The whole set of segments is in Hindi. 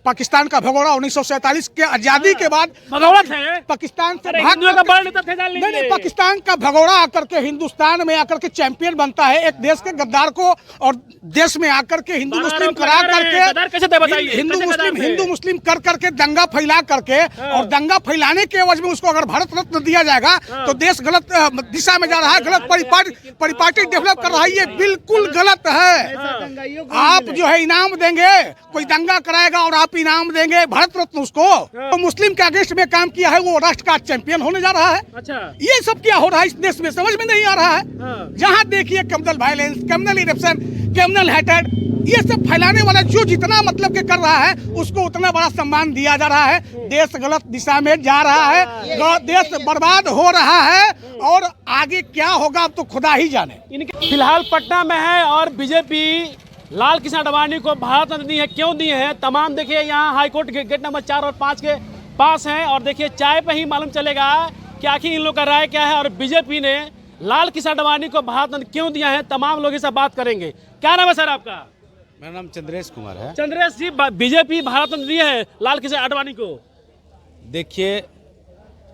पाकिस्तान का भगोड़ा 1947 के आजादी के बाद भगोड़ा थे पाकिस्तान से हिंदुओं का बड़ा नेता थे, जान नहीं, लीजिए। पाकिस्तान का भगोड़ा आकर के हिंदुस्तान में आकर के चैंपियन बनता है, एक देश के गद्दार को और देश में आकर के हिंदू मुस्लिम करा करके हिंदू मुस्लिम कर करके दंगा फैला करके और दंगा फैलाने के एवज में उसको अगर भारत रत्न दिया जाएगा तो देश गलत दिशा में जा रहा है, गलत परिपाटी डेवलप कर रहा है। ये बिल्कुल गलत है। आप जो है इनाम देंगे, कोई दंगा कराएगा और आप इनाम देंगे भारत रत्न उसको, तो मुस्लिम के अगेंस्ट में काम किया है वो राष्ट्र का चैंपियन होने जा रहा है। अच्छा, ये सब क्या हो रहा है इस देश में, समझ में नहीं आ रहा है। जहाँ देखिए communal violence, communal eruption, communal hated, ये सब फैलाने वाला जो जितना मतलब के कर रहा है उसको उतना बड़ा सम्मान दिया जा रहा है। देश गलत दिशा में जा रहा है, देश बर्बाद हो रहा है और आगे क्या होगा अब तो खुदा ही जाने। फिलहाल पटना में है और बीजेपी लाल कृष्ण आडवाणी को भारत रत्न दी है। क्यों दिए हैं? तमाम देखिए यहाँ हाईकोर्ट के गेट नंबर 4 और 5 के पास हैं और देखिए चाय पे ही मालूम चलेगा कि आखिर इन लोग का राय क्या है और बीजेपी ने लाल कृष्ण आडवाणी को भारत रत्न क्यों दिया है। तमाम लोग इससे बात करेंगे। क्या नाम है सर आपका? मेरा नाम चंद्रेश कुमार है। चंद्रेश जी, बीजेपी भारत रत्न दिए है लाल कृष्ण आडवाणी को। देखिए,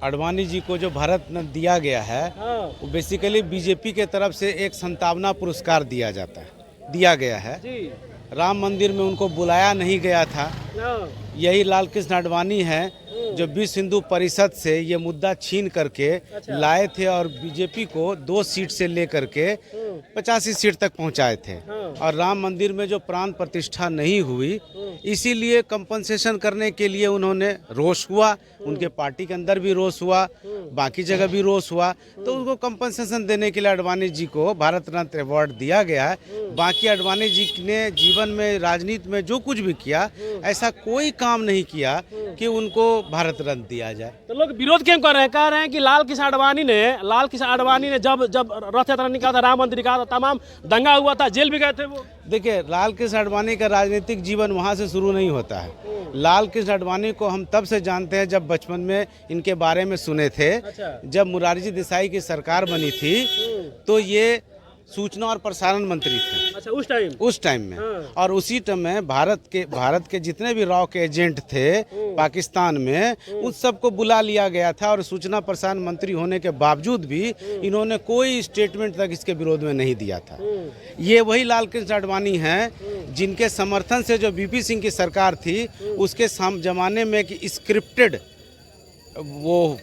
आडवाणी जी को जो भारत रत्न दिया गया है वो बेसिकली बीजेपी के तरफ से एक संतावना पुरस्कार दिया गया है जी। राम मंदिर में उनको बुलाया नहीं गया था। यही लाल कृष्ण आडवाणी है जो विश्व हिंदू परिषद से ये मुद्दा छीन करके लाए थे और बीजेपी को 2 सीट से लेकर के 85 सीट तक पहुंचाए थे। और राम मंदिर में जो प्राण प्रतिष्ठा नहीं हुई, इसीलिए कंपनसेशन करने के लिए उन्होंने रोष हुआ, उनके पार्टी के अंदर भी रोष हुआ, बाकी जगह भी रोष हुआ, तो उनको कंपनसेशन देने के लिए आडवाणी जी को भारत रत्न अवार्ड दिया गया है। बाकी आडवाणी जी ने जीवन में, राजनीति में जो कुछ भी किया, ऐसा कोई काम नहीं किया कि उनको भारत रत्न दिया जाए। तो लोग विरोध क्यों कर रहे हैं? कह रहे हैं कि लाल कृष्ण आडवाणी ने जब रथ यात्रा निकाला था, राम मंदिर निकाला था, तमाम दंगा हुआ था, जेल भी गए थे वो। देखिए, लाल कृष्ण आडवाणी का राजनीतिक जीवन वहाँ से शुरू नहीं होता है। लाल कृष्ण आडवाणी को हम तब से जानते हैं जब बचपन में इनके बारे में सुने थे। जब मुरारजी देसाई की सरकार बनी थी तो ये सूचना और प्रसारण मंत्री थे। अच्छा, उस टाइम में। और उसी टाइम में भारत के जितने भी रॉ के एजेंट थे पाकिस्तान में, उन सबको बुला लिया गया था और सूचना प्रसारण मंत्री होने के बावजूद भी इन्होंने कोई स्टेटमेंट तक इसके विरोध में नहीं दिया था। ये वही लाल कृष्ण आडवाणी हैं जिनके समर्थन से जो वीपी सिंह की सरकार थी उसके जमाने में कि स्क्रिप्टेड वो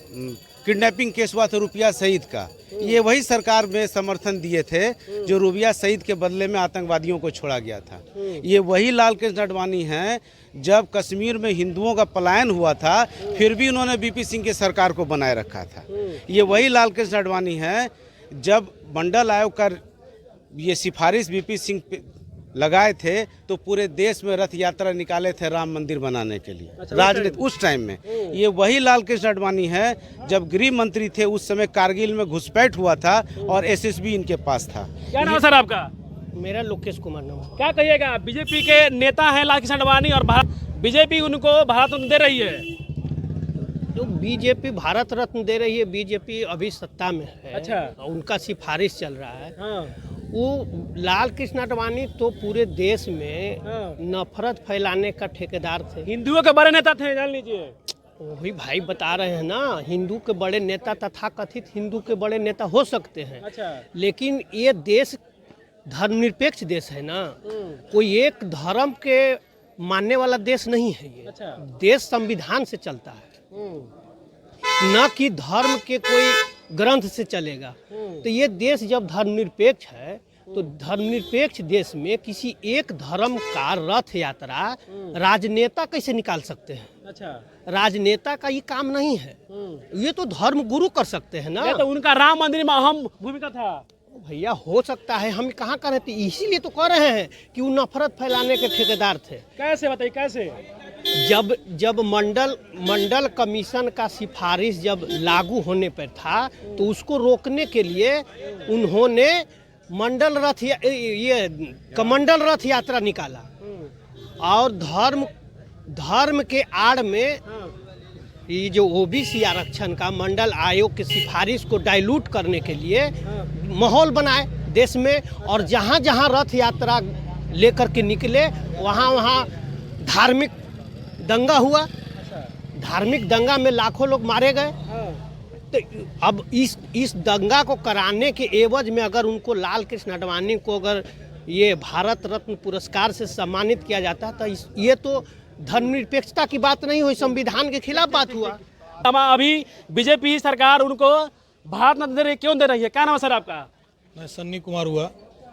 किडनैपिंग केस हुआ था रुपया सईद का, ये वही सरकार में समर्थन दिए थे जो रुपया सईद के बदले में आतंकवादियों को छोड़ा गया था। ये वही लाल कृष्ण आडवाणी हैं जब कश्मीर में हिंदुओं का पलायन हुआ था फिर भी उन्होंने वीपी सिंह की सरकार को बनाए रखा था। ये वही लाल कृष्ण आडवाणी हैं जब मंडल आयोग का ये सिफारिश वीपी सिंह लगाए थे तो पूरे देश में रथ यात्रा निकाले थे राम मंदिर बनाने के लिए। राजनीति उस टाइम में ये वही लाल कृष्ण आडवाणी है जब गृह मंत्री थे, उस समय कारगिल में घुसपैठ हुआ था और एसएसबी इनके पास था। क्या नाम है सर आपका? मेरा लोकेश कुमार नाम। क्या कहिएगा? बीजेपी के नेता हैं लाल कृष्ण आडवाणी और बीजेपी उनको भारत रत्न दे रही है। जो बीजेपी भारत रत्न दे रही है, बीजेपी अभी सत्ता में है। अच्छा, उनका सिफारिश चल रहा है। वो लाल कृष्ण आडवाणी तो पूरे देश में नफरत फैलाने का ठेकेदार थे। हिंदुओं के बड़े नेता थे, जान लीजिए। वही भाई बता रहे हैं ना, हिंदू के बड़े नेता, तथाकथित हिंदू के बड़े नेता हो सकते हैं। अच्छा। लेकिन ये देश धर्मनिरपेक्ष देश है ना, कोई एक धर्म के मानने वाला देश नहीं है ये। अच्छा। देश संविधान से चलता है, न कि धर्म के कोई ग्रंथ से चलेगा। तो ये देश जब धर्मनिरपेक्ष है तो धर्मनिरपेक्ष देश में किसी एक धर्म का रथ यात्रा राजनेता कैसे निकाल सकते हैं? अच्छा, राजनेता का ये काम नहीं है। ये तो धर्म गुरु कर सकते हैं ना। तो उनका राम मंदिर में अहम भूमिका था। भैया हो सकता है, हम कहाँ कर रहे थे, इसीलिए तो कह रहे हैं कि वो नफरत फैलाने के ठेकेदार थे। कैसे बताइए? कैसे? जब मंडल कमीशन का सिफारिश जब लागू होने पर था तो उसको रोकने के लिए उन्होंने कमंडल रथ यात्रा निकाला और धर्म के आड़ में ये जो ओबीसी आरक्षण का मंडल आयोग के सिफारिश को डाइल्यूट करने के लिए माहौल बनाए देश में। और जहाँ जहाँ रथ यात्रा लेकर के निकले वहाँ दंगा हुआ, धार्मिक दंगा में लाखों लोग मारे गए। तो अब इस दंगा को कराने के एवज में अगर उनको लाल कृष्ण आडवाणी को अगर ये भारत रत्न पुरस्कार से सम्मानित किया जाता तो ये तो धर्मनिरपेक्षता की बात नहीं हुई, संविधान के खिलाफ बात हुआ। अभी बीजेपी सरकार उनको भारत रत्न दे रही है, क्यों दे रही है? क्या नाम है सर आपका? मैं सन्नी कुमार हुआ।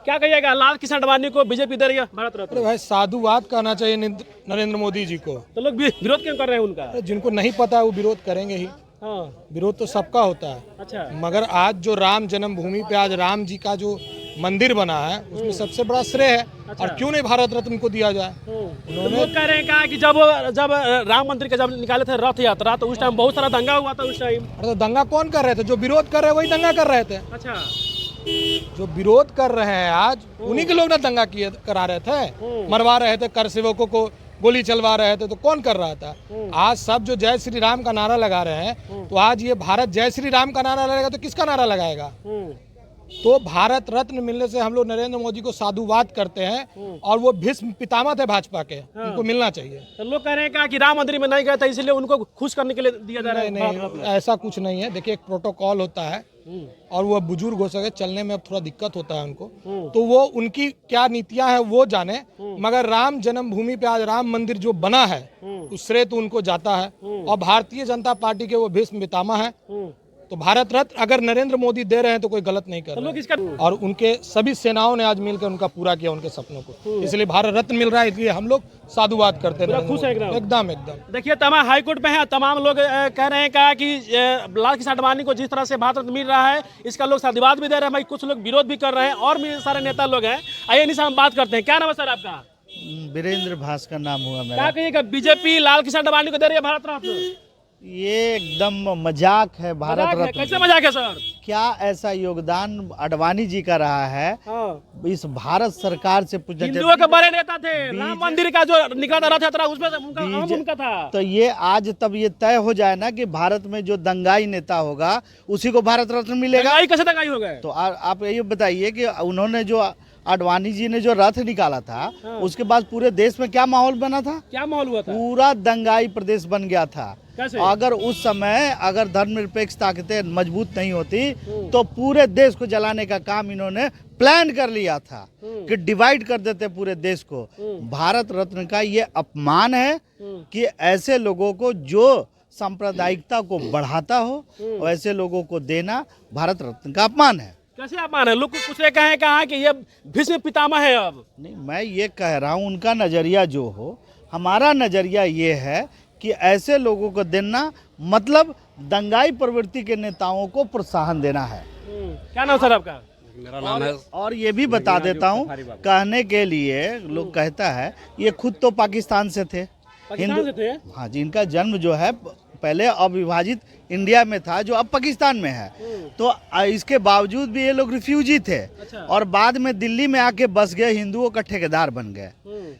क्या कहिएगा, लाल कृष्ण आडवाणी को बीजेपी दे रही है भारत रत्न? अरे भाई साधुवाद कहना चाहिए नरेंद्र मोदी जी को। तो लोग विरोध क्यों कर रहे हैं उनका? अरे जिनको नहीं पता है वो विरोध करेंगे ही। हाँ, विरोध तो सबका होता है। अच्छा, मगर आज जो राम जन्मभूमि पे आज राम जी का जो मंदिर बना है उसमें सबसे बड़ा श्रेय है। और क्यों नहीं भारत रत्न को दिया जाए? तो लोग कह रहे हैं कहा कि जब राम मंदिर का जब निकाले थे रथ यात्रा तो उस टाइम बहुत सारा दंगा हुआ था उस टाइम। अरे तो दंगा कौन कर रहे थे? जो विरोध कर रहे हैं वही दंगा कर रहे थे। अच्छा, जो विरोध कर रहे हैं आज उन्हीं के लोग ना दंगा किए करा रहे थे, मरवा रहे थे, कर सेवकों को गोली चलवा रहे थे। तो कौन कर रहा था? आज सब जो जय श्री राम का नारा लगा रहे हैं, तो आज ये भारत जय श्री राम का नारा लगाएगा तो किसका नारा लगाएगा? तो भारत रत्न मिलने से हम लोग नरेंद्र मोदी को साधुवाद करते हैं और वो भीष्म पितामह थे भाजपा के, उनको मिलना चाहिए। तो लोग कह रहे हैं कहा कि राम मंदिर में नहीं गए थे इसलिए उनको खुश करने के लिए दिया जा रहा है। नहीं, ऐसा कुछ नहीं है। देखिए, एक प्रोटोकॉल होता है और वो बुजुर्ग हो सके, चलने में अब थोड़ा दिक्कत होता है उनको, तो वो उनकी क्या नीतियां हैं वो जाने। मगर राम जन्मभूमि पे आज राम मंदिर जो बना है उस श्रेय तो उनको जाता है। और भारतीय जनता पार्टी के वो भीष्म पितामह है। तो भारत रत्न अगर नरेंद्र मोदी दे रहे हैं तो कोई गलत नहीं कर रहे हैं। और उनके सभी सेनाओं ने आज मिलकर उनका पूरा किया उनके सपनों को, इसलिए भारत रत्न मिल रहा है। इसलिए हम लोग साधुवाद करते हैं। खुश है एकदम। देखिए, तमाम हाईकोर्ट में है, तमाम लोग कह रहे हैं कहा कि लाल कृष्ण आडवाणी को जिस तरह से भारत रत्न मिल रहा है इसका लोग साधुवाद भी दे रहे हैं। भाई कुछ लोग विरोध भी कर रहे हैं और भी सारे नेता लोग हैं। आइए इनसे हम बात करते हैं। क्या नाम है सर आपका? वीरेंद्र भास्कर नाम हुआ मेरा। क्या कहिएगा, बीजेपी लाल कृष्ण आडवाणी को दे रही है भारत रत्न? ये एकदम मजाक है भारत रत्न। कैसे मजाक है सर? क्या ऐसा योगदान आडवाणी जी का रहा है? इस भारत सरकार से पूछना हिंदुओं के बड़े नेता थे। राम मंदिर का जो निकला था रथ यात्रा उसमें उनका था। तो ये आज तब ये तय हो जाए ना कि भारत में जो दंगाई नेता होगा उसी को भारत रत्न मिलेगा। कैसे दंगाई हो गए? तो आप ये बताइए कि उन्होंने जो आडवाणी जी ने जो रथ निकाला था उसके बाद पूरे देश में क्या माहौल बना था? क्या माहौल हुआ था? पूरा दंगाई प्रदेश बन गया था। कैसे? अगर उस समय अगर धर्मनिरपेक्ष ताकतें मजबूत नहीं होती तो पूरे देश को जलाने का काम इन्होंने प्लान कर लिया था कि डिवाइड कर देते पूरे देश को। भारत रत्न का ये अपमान है कि ऐसे लोगों को जो सांप्रदायिकता को बढ़ाता हो वैसे लोगों को देना भारत रत्न का अपमान है। कैसे अपमान है? लोग कुछ ने कहा कि ये भीष्म पितामह है। अब नहीं, मैं ये कह रहा हूँ उनका नजरिया जो हो, हमारा नजरिया ये है कि ऐसे लोगों को देना मतलब दंगाई प्रवृत्ति के नेताओं को प्रोत्साहन देना है। क्या नाम सर आपका? मेरा नाम है। और ये भी बता देता हूँ, कहने के लिए लोग कहता है ये खुद तो पाकिस्तान से थे। पाकिस्तान से थे? हाँ जी, इनका जन्म जो है पहले अविभाजित इंडिया में था जो अब पाकिस्तान में है। तो इसके बावजूद भी ये लोग रिफ्यूजी थे। अच्छा। और बाद में दिल्ली में आके बस गए, हिंदुओं का ठेकेदार बन गए।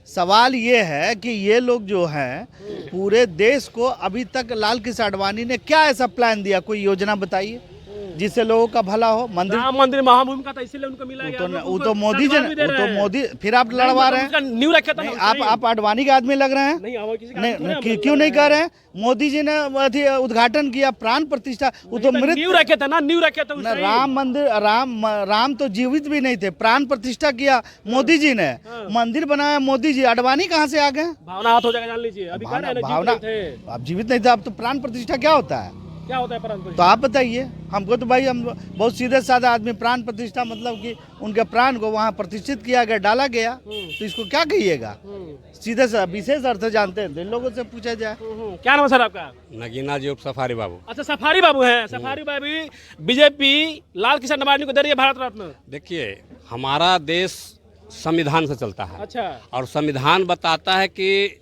सवाल ये है कि ये लोग जो हैं पूरे देश को अभी तक लाल कृष्ण आडवाणी ने क्या ऐसा प्लान दिया? कोई योजना बताइए जिससे लोगों का भला हो। राम मंदिर महाभूमि का था इसलिए उनको मिला गया। वो तो मोदी जी ने, वो तो मोदी, फिर आप लड़वा रहे हैं। न्यू रखे था। आप आडवाणी के आदमी लग रहे हैं। नहीं, क्यों नहीं कह रहे हैं? मोदी जी ने उद्घाटन किया, प्राण प्रतिष्ठा, वो तो मृत न्यू रखे थे ना, न्यू रखे थे। राम मंदिर, राम तो जीवित भी नहीं थे, प्राण प्रतिष्ठा किया मोदी जी ने, मंदिर बनाया मोदी जी। आडवाणी कहाँ से आ गए? भावना हाथ हो जाएगा, जान लीजिए। अभी भावना, आप जीवित नहीं थे। अब तो प्राण प्रतिष्ठा क्या होता है? क्या होता है प्राण प्रतिष्ठा? तो आप बताइए हमको। तो भाई हम बहुत सीधे साधा आदमी, प्राण प्रतिष्ठा मतलब कि उनके प्राण को वहाँ प्रतिष्ठित किया गया, डाला गया, तो इसको क्या कहिएगा? सीधे से विशेष अर्थ जानते हैं, इन लोगों से पूछा जाए। क्या नाम है सर आपका? नगीना जी सफारी बाबू। अच्छा, सफारी बाबू हैं। सफारी बाबू, बीजेपी लाल कृष्ण आडवाणी को दे रही है भारत रत्न। देखिए, हमारा देश संविधान से चलता है। अच्छा। और संविधान बताता है कि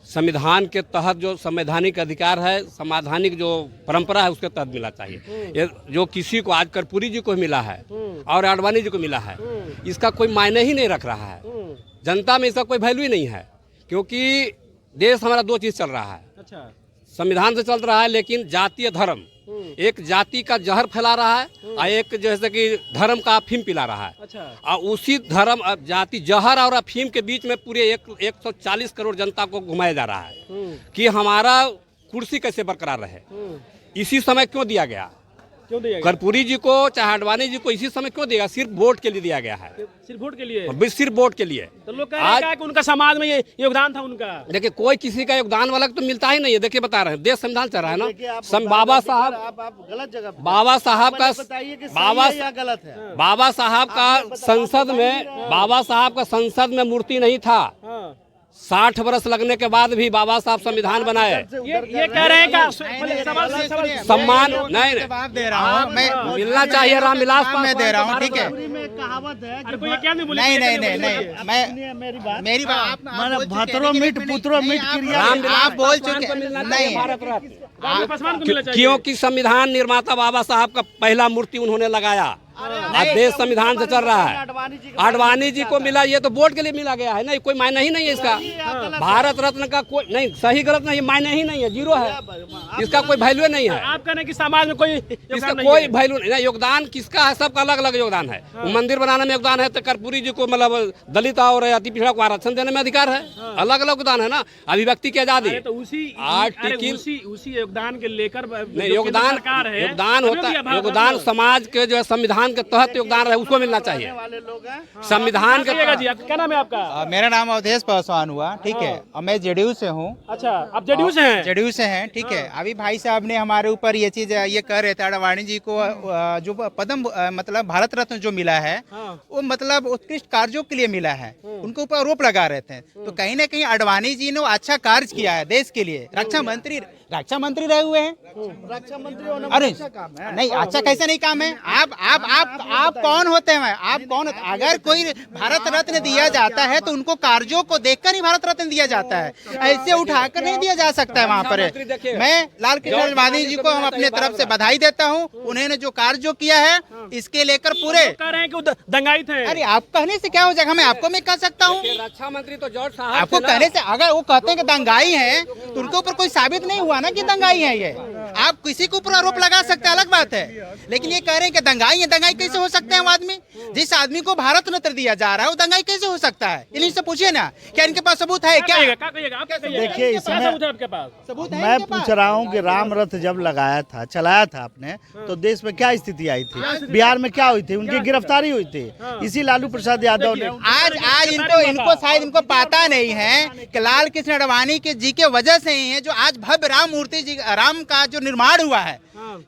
संविधान के तहत जो संवैधानिक अधिकार है, संवैधानिक जो परंपरा है उसके तहत मिला चाहिए। ये जो किसी को आज कर्पूरी जी को मिला है और आडवाणी जी को मिला है, इसका कोई मायने ही नहीं रख रहा है। जनता में इसका कोई वैल्यू ही नहीं है, क्योंकि देश हमारा दो चीज़ चल रहा है। अच्छा। संविधान से चल रहा है, लेकिन जातीय धर्म एक जाति का जहर फैला रहा है और एक जैसे कि धर्म का अफीम पिला रहा है। अच्छा। और उसी धर्म जाति जहर और अफीम के बीच में पूरे 140 करोड़ जनता को घुमाया जा रहा है कि हमारा कुर्सी कैसे बरकरार रहे। इसी समय क्यों दिया गया? क्यों दिया गया? कर्पूरी जी को चाहे आडवाणी जी को इसी समय क्यों दिया? सिर्फ वोट के लिए दिया गया है, सिर्फ वोट के लिए, सिर्फ वोट के लिए। तो लोग कह रहे हैं कि उनका समाज में ये योगदान था उनका। देखिए कोई किसी का योगदान वाला तो मिलता ही नहीं है। देखिए बता रहे हैं देश संविधान चल रहा है ना। बाबा साहब आप गलत जगह पे बाबा साहब का बताइए कि सही है या गलत है। बाबा साहब का संसद में मूर्ति नहीं था। 60 वर्ष लगने के बाद भी बाबा साहब संविधान बनाए। ये कह रहे हैं क्या सम्मान नहीं दे रहा हूँ मैं, मिलना चाहिए रामविलास पासवान मैं दे रहा हूँ, ठीक है। कहावत है अरे कोई ये क्या नहीं बोले? नहीं मैं मेरी बात मैंने भातरो मिट पुत्रो मिट क्रिया आप बोल चुके नहीं, पासवान को मिलना चाहिए। क्योंकि संविधान निर्माता बाबा साहब का पहला मूर्ति उन्होंने लगाया। आज देश संविधान से चल रहा है। आडवाणी जी को मिला, ये तो वोट के लिए मिला गया है ना, कोई मायने ही नहीं है इसका। भारत रत्न का कोई नहीं, सही गलत नहीं, मायने ही नहीं है, जीरो है, इसका कोई वैल्यू नहीं है। आप कहने की समाज में कोई इसका कोई वैल्यू नहीं। योगदान किसका है? सबका अलग अलग योगदान है। मंदिर बनाने में योगदान है तो कर्पूरी जी को मतलब दलित और अति पिछड़ा को आरक्षण देने में अधिकार है। अलग अलग योगदान है ना। अभिव्यक्ति की आजादी तो उसी योगदान के लेकर योगदान होता है। योगदान समाज के जो है संविधान के तहत योगदान रहे उसको मिलना चाहिए। संविधान का जी। क्या नाम है आपका? मेरा नाम अवधेश पासवान हुआ, ठीक है, और मैं जेडीयू से हूँ। अच्छा, आप जेडीयू से हैं? जेडीयू से हैं, ठीक है। अभी भाई साहब ने हमारे ऊपर ये चीज ये कह रहे थे, आडवाणी जी को जो पद्म मतलब भारत रत्न जो मिला है वो मतलब उत्कृष्ट कार्यों के लिए मिला है, उनके ऊपर आरोप लगा रहे थे। तो कहीं ना कहीं आडवाणी जी ने अच्छा कार्य किया है देश के लिए। रक्षा मंत्री रहे हुए हैं, रक्षा मंत्री अरे नहीं, अच्छा कैसे नहीं काम है? आप कौन होते हैं? आप कौन? अगर कोई भारत रत्न दिया जाता है तो उनको कार्यों को देखकर ही भारत रत्न दिया जाता है, ऐसे उठाकर नहीं दिया जा सकता है वहाँ पर। मैं लाल कृष्ण आडवाणी जी को हम अपने तरफ से बधाई देता हूँ। उन्होंने जो कार्य जो किया है इसके लेकर पूरे कह रहे हैं कि दंगाई थे। अरे आप कहने से क्या हो जाएगा? मैं आपको मैं कह सकता हूँ, रक्षा मंत्री तो जॉर्ज साहब आपको कहने से अगर वो कहते हैं कि दंगाई है तो उनके ऊपर कोई साबित नहीं हुआ ना कि दंगाई है। ये आप किसी के ऊपर आरोप लगा सकते हैं, अलग बात है, लेकिन ये कह रहे हैं कि दंगाई है। दंगाई कैसे हो सकते हैं? वो आदमी, जिस आदमी को भारत रत्न दिया जा रहा है, वो दंगाई कैसे हो सकता है? इनसे पूछिए ना, क्या इनके पास सबूत है? क्या देखिए इसमें आपके पास सबूत है? मैं पूछ रहा हूँ कि राम रथ जब लगाया था, चलाया था आपने, तो देश में क्या स्थिति आई थी? बिहार में क्या हुई थी? उनकी गिरफ्तारी हुई थी, इसी लालू प्रसाद यादव ने। आज इनको शायद इनको पता नहीं है कि लाल कृष्ण आडवाणी के जी के वजह से ही है जो आज भव्य राम मूर्ति जी राम का जो निर्माण हुआ है।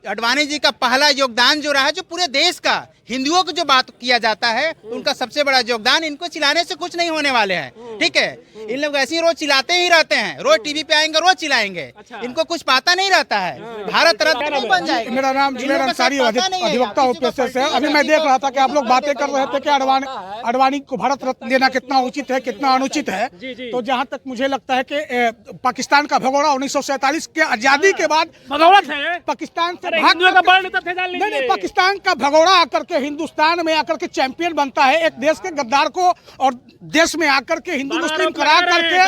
आडवाणी जी का पहला योगदान जो रहा है, जो पूरे देश का हिंदुओं को जो बात किया जाता है, उनका सबसे बड़ा योगदान। इनको चिल्लाने से कुछ नहीं होने वाले हैं, ठीक है। इन लोग ऐसे ही रोज चिल्लाते ही रहते हैं, रोज टीवी पे आएंगे, रोज चिल्लाएंगे। इनको कुछ पता नहीं रहता है, भारत रत्न नहीं बन जाएगा। मेरा नाम जुबैर अंसारी, अधिवक्ता हूं पेशे से। अभी मैं देख रहा था कि आप लोग बातें कर रहे थे कि आडवाणी को भारत रत्न देना कितना उचित है, कितना अनुचित है। तो जहां तक मुझे लगता है कि पाकिस्तान का भगोड़ा 1947 के आजादी के बाद पाकिस्तान से नहीं, पाकिस्तान का भगोड़ा आकर के हिंदुस्तान में आकर के चैंपियन बनता है, एक देश के गद्दार को और देश में आकर के हिंदू मुस्लिम करा करके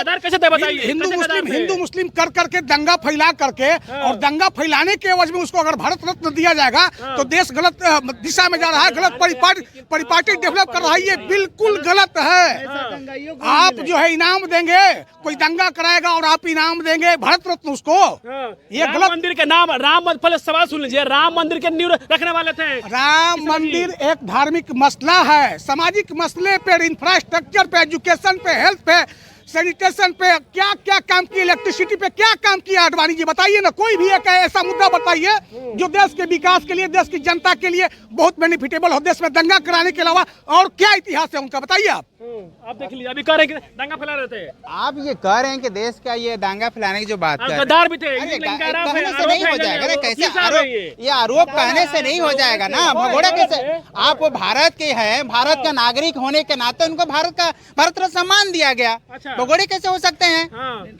हिंदू मुस्लिम कर करके दंगा फैला करके, और दंगा फैलाने के एवज में उसको अगर भारत रत्न दिया जाएगा तो देश गलत दिशा में जा रहा है, गलत परिपाटी डेवलप कर रहा है। ये बिल्कुल गलत है। आप जो है इनाम देंगे, कोई दंगा कराएगा और आप इनाम देंगे भारत रत्न उसको, ये गलत। मंदिर के नाम राम, पहले सवाल सुन लीजिए, राम मंदिर के नींव रखने वाले थे। राम मंदिर एक धार्मिक मसला है, सामाजिक मसले पे, इंफ्रास्ट्रक्चर पे, एजुकेशन पे, हेल्थ पे, सैनिटेशन पे क्या क्या काम किया, इलेक्ट्रिसिटी पे क्या काम किया आडवाणी जी? बताइए ना, कोई भी एक ऐसा मुद्दा बताइए जो देश के विकास के लिए, देश की जनता के लिए बहुत बेनिफिटेबल हो। देश में दंगा कराने के अलावा और क्या इतिहास है उनका, बताइए आप। देख लीजिए, अभी कह रहे हैं कि दंगा फैला रहे थे। आप ये कह रहे हैं कि देश का ये दंगा फैलाने की जो बात कर रहे हैं, गद्दार भी थे, कहने से नहीं हो जाएगा। कैसे ये आरोप कहने से नहीं हो जाएगा ना? भगोड़ा कैसे? आप वो भारत के हैं, भारत का नागरिक होने के नाते उनको भारत रत्न सम्मान दिया गया। भगोड़े कैसे हो सकते हैं?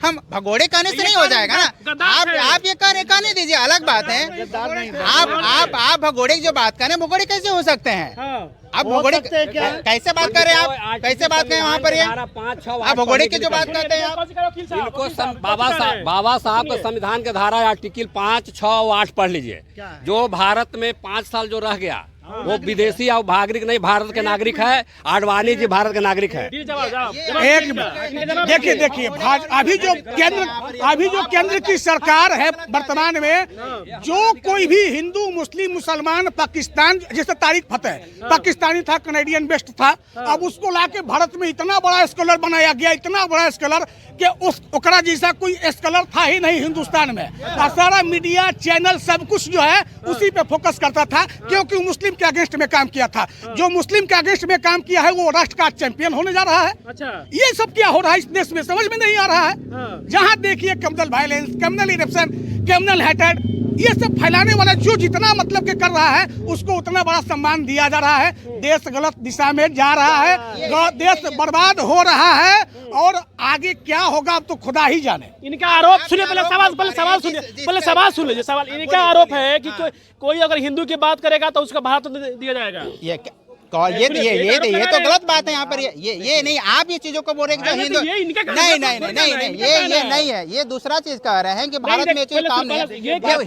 हम भगोड़े कहने से नहीं हो जाएगा ना। आप ये कहने दीजिए, अलग बात है। आप भगोड़े की जो बात कर रहे हैं, भगोड़े कैसे हो सकते हैं? आप भगोड़े कैसे बात कर रहे हैं आप? कैसे बात कर रहे हैं वहाँ पर ये? 5, 6 आप भगोड़े की जो बात करते हैं आप? इनको बाबा साहब का संविधान के धारा आर्टिकल 5, 6 और 8 पढ़ लीजिए। जो भारत में 5 साल जो रह गया वो विदेशी और नागरिक नहीं, भारत के नागरिक है। आडवाणी जी भारत के नागरिक है। एक देखिए अभी जो केंद्र की सरकार है वर्तमान में, जो कोई भी हिंदू मुस्लिम मुसलमान पाकिस्तान, जैसे तारिक फतेह पाकिस्तानी था, कनेडियन बेस्ट था, अब उसको लाके भारत में इतना बड़ा स्कॉलर बनाया गया, इतना बड़ा स्कॉलर कि उस ओकरा जैसा कोई स्कॉलर था ही नहीं हिंदुस्तान में। सारा मीडिया चैनल सब कुछ जो है उसी पे फोकस करता था, क्योंकि मुस्लिम के अगेंस्ट में काम किया था। जो मुस्लिम के अगेंस्ट में काम किया है वो राष्ट्र का चैंपियन होने जा रहा है। अच्छा, ये सब क्या हो रहा है इस देश में समझ में नहीं आ रहा है। जहां देखिए communal violence, communal eruption, communal hated, ये सब फैलाने वाला जो जितना मतलब के कर रहा है उसको उतना बड़ा सम्मान दिया जा रहा है। देश गलत दिशा में जा रहा है, देश बर्बाद हो रहा है, और आगे क्या होगा अब तो खुदा ही जाने। इनका आरोप सुनिए, पहले सवाल सुन लीजिए। सवाल इनका आरोप है कि कोई अगर हिंदू की बात करेगा तो उसका भारत दिया जाएगा। ये तो गलत बात है यहाँ पर। ये नहीं, आप ये चीजों को बोल रहे हैं कि जो हिंदू नहीं, ये नहीं है। ये दूसरा चीज कह रहे हैं कि भारत में कोई काम नहीं है।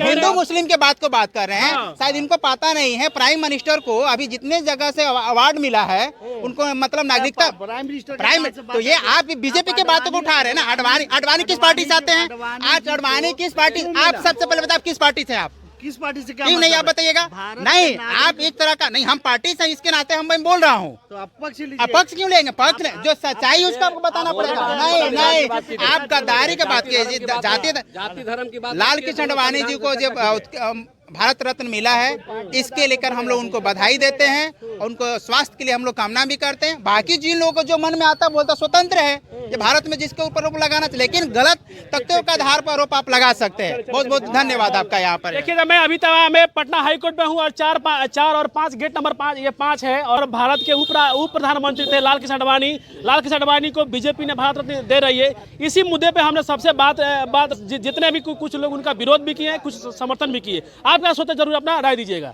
हिंदू मुस्लिम के बात को बात कर रहे हैं। शायद इनको पता नहीं है, प्राइम मिनिस्टर को अभी जितने जगह से अवार्ड मिला है उनको, मतलब नागरिकता प्राइम, तो ये आप बीजेपी के बातों को उठा रहे हैं ना। अडवाणी किस पार्टी से आते हैं? आज अडवाणी किस पार्टी, आप सबसे पहले बताओ किस पार्टी से? आप किस पार्टी से क्या क्यों नहीं आप बताइएगा? नहीं, आप एक तरह का नहीं, हम पार्टी से इसके नाते हम बोल रहा हूँ। तो अपक्ष क्यों लेंगे? पक्ष जो सच्चाई उसका आपको बताना पड़ेगा। नहीं, आप गद्दारी की बात कीजिए, जाति धर्म की बात। लाल कृष्ण आडवाणी जी को जब भारत रत्न मिला है, इसके लेकर हम लोग उनको बधाई देते हैं और उनको स्वास्थ्य के लिए हम लोग कामना भी करते हैं। बाकी जिन लोगों को जो मन में आता बोलता स्वतंत्र है, ये भारत में जिसके ऊपर आरोप लगाना चाहिए, लेकिन गलत तथ्यों के आधार पर आरोप आप लगा सकते हैं। बहुत बहुत धन्यवाद आपका। यहाँ पर देखिए, मैं अभी तक मैं पटना हाईकोर्ट में हूँ और 4 और 5 गेट नंबर 5 ये 5 है, और भारत के उप प्रधानमंत्री थे लाल कृष्ण आडवाणी को बीजेपी ने भारत रत्न दे रही है। इसी मुद्दे पे हमने सबसे बात जितने भी कुछ लोग उनका विरोध भी किए हैं, कुछ समर्थन भी किए। आप क्या सोचते, जरूर अपना राय दीजिएगा।